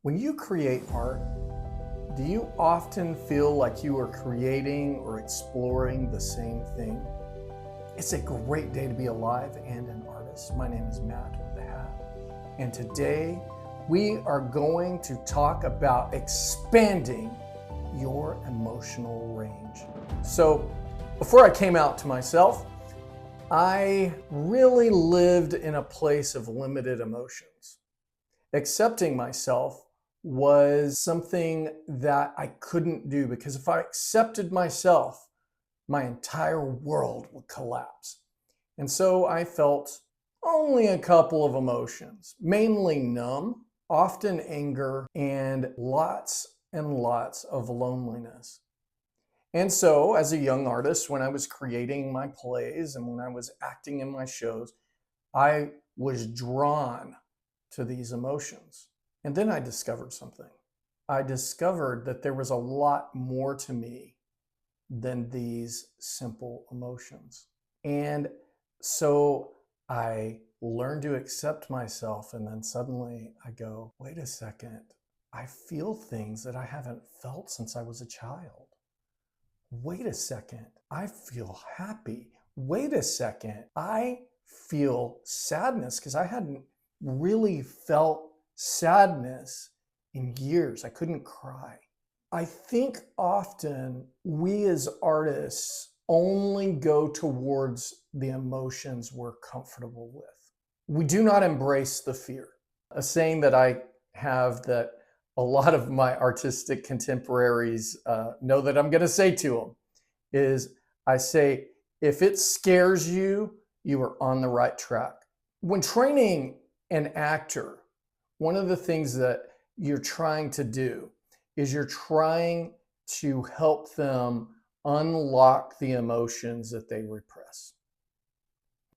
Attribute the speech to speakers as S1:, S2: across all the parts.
S1: When you create art, do you often feel like you are creating or exploring the same thing? It's a great day to be alive and an artist. My name is Matt with the Hat, and today we are going to talk about expanding your emotional range. So, before I came out to myself, I really lived in a place of limited emotions. Accepting myself was something that I couldn't do because if I accepted myself, my entire world would collapse. And so I felt only a couple of emotions, mainly numb, often anger, and lots of loneliness. And so, as a young artist, when I was creating my plays and when I was acting in my shows, I was drawn to these emotions. And then I discovered something. I discovered that there was a lot more to me than these simple emotions. And so I learned to accept myself. And then suddenly I go, wait a second, I feel things that I haven't felt since I was a child. Wait a second, I feel happy. Wait a second, I feel sadness because I hadn't really felt sadness in years. I couldn't cry. I think often we as artists only go towards the emotions we're comfortable with. We do not embrace the fear. A saying that I have that a lot of my artistic contemporaries know that I'm going to say to them is I say, if it scares you, you are on the right track. When training an actor, one of the things that you're trying to do is you're trying to help them unlock the emotions that they repress.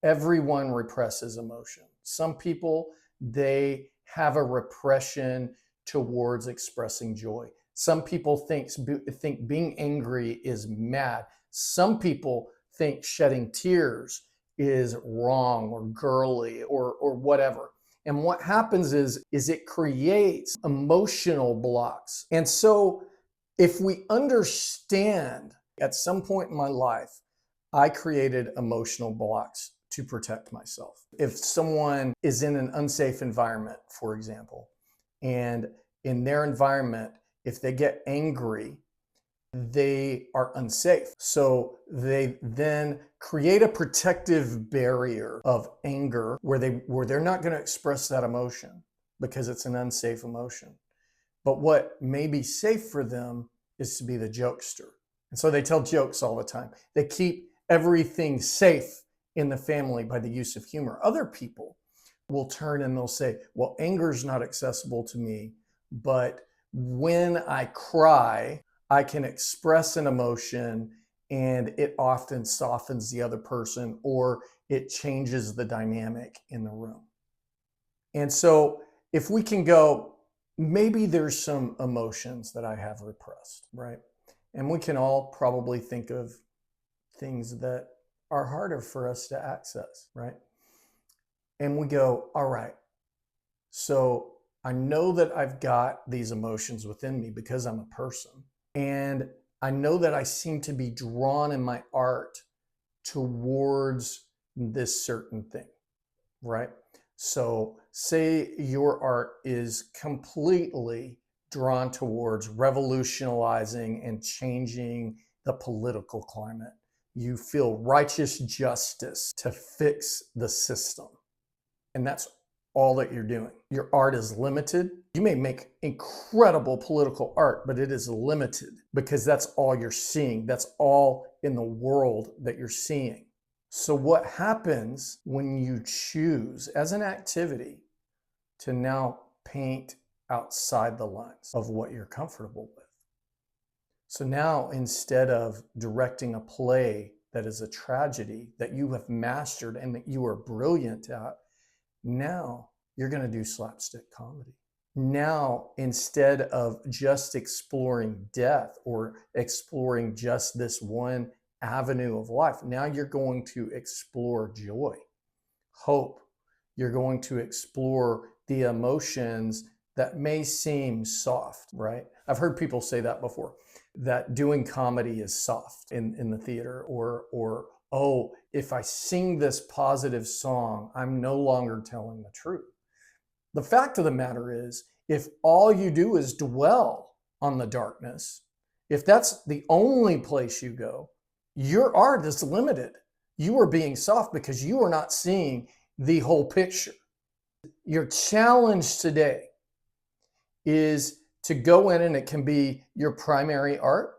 S1: Everyone represses emotion. Some people, they have a repression towards expressing joy. Some people think being angry is mad. Some people think shedding tears is wrong or girly or whatever. And what happens is it creates emotional blocks. And so if we understand at some point in my life, I created emotional blocks to protect myself. If someone is in an unsafe environment, for example, and in their environment, if they get angry, they are unsafe. So they then create a protective barrier of anger where they're not going to express that emotion because it's an unsafe emotion. But what may be safe for them is to be the jokester. And so they tell jokes all the time. They keep everything safe in the family by the use of humor. Other people will turn and they'll say, well, anger is not accessible to me, but when I cry, I can express an emotion and it often softens the other person or it changes the dynamic in the room. And so if we can go, maybe there's some emotions that I have repressed, right? And we can all probably think of things that are harder for us to access, right? And we go, all right, so I know that I've got these emotions within me because I'm a person. And I know that I seem to be drawn in my art towards this certain thing, right? So, say your art is completely drawn towards revolutionizing and changing the political climate. You feel righteous justice to fix the system. And that's all that you're doing. Your art is limited. You may make incredible political art, but it is limited because that's all you're seeing. That's all in the world that you're seeing. So, what happens when you choose as an activity to now paint outside the lines of what you're comfortable with? So, now instead of directing a play that is a tragedy that you have mastered and that you are brilliant at, now you're going to do slapstick comedy. Now, instead of just exploring death or exploring just this one avenue of life, now you're going to explore joy, hope. You're going to explore the emotions that may seem soft, right? I've heard people say that before, that doing comedy is soft in the theater, or oh, if I sing this positive song, I'm no longer telling the truth. The fact of the matter is, if all you do is dwell on the darkness, if that's the only place you go, your art is limited. You are being soft because you are not seeing the whole picture. Your challenge today is to go in, and it can be your primary art,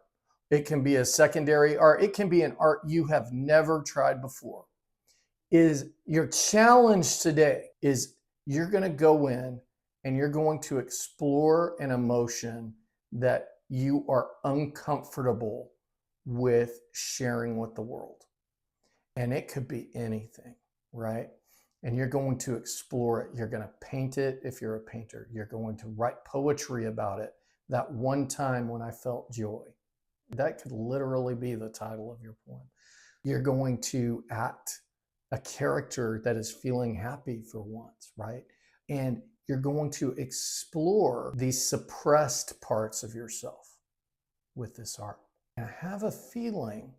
S1: it can be a secondary art, it can be an art you have never tried before. Is your challenge today is you're going to go in and you're going to explore an emotion that you are uncomfortable with sharing with the world. And it could be anything, right? And you're going to explore it. You're going to paint it if you're a painter. You're going to write poetry about it. That one time when I felt joy. That could literally be the title of your poem. You're going to act a character that is feeling happy for once, right? And you're going to explore these suppressed parts of yourself with this art. And I have a feeling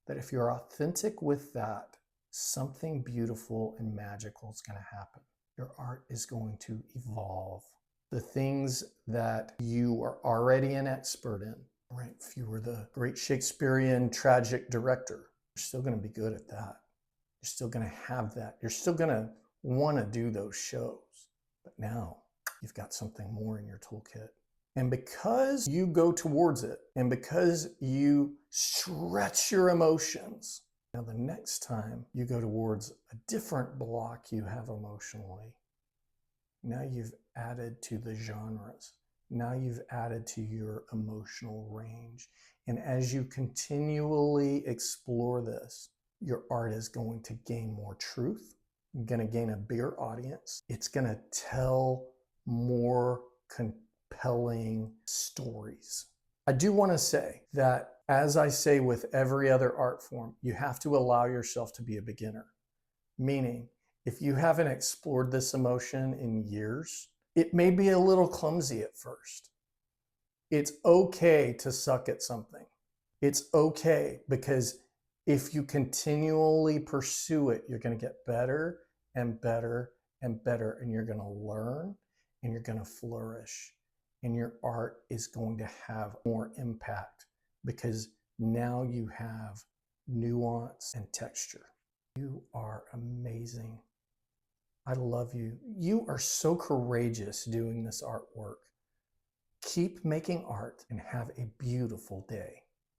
S1: that if you're authentic with that, something beautiful and magical is going to happen. Your art is going to evolve. The things that you are already an expert in, right? If you were the great Shakespearean tragic director, you're still going to be good at that. You're still going to have that. You're still going to want to do those shows. But now you've got something more in your toolkit. And because you go towards it, and because you stretch your emotions, now the next time you go towards a different block you have emotionally, now you've added to the genres. Now you've added to your emotional range. And as you continually explore this, your art is going to gain more truth. You're going to gain a bigger audience. It's going to tell more compelling stories. I do want to say that, as I say with every other art form, you have to allow yourself to be a beginner. Meaning, if you haven't explored this emotion in years, it may be a little clumsy at first. It's okay to suck at something. It's okay, because if you continually pursue it, you're going to get better and better and better, and you're going to learn and you're going to flourish, and your art is going to have more impact because now you have nuance and texture. You are amazing. I love you. You are so courageous doing this artwork. Keep making art and have a beautiful day.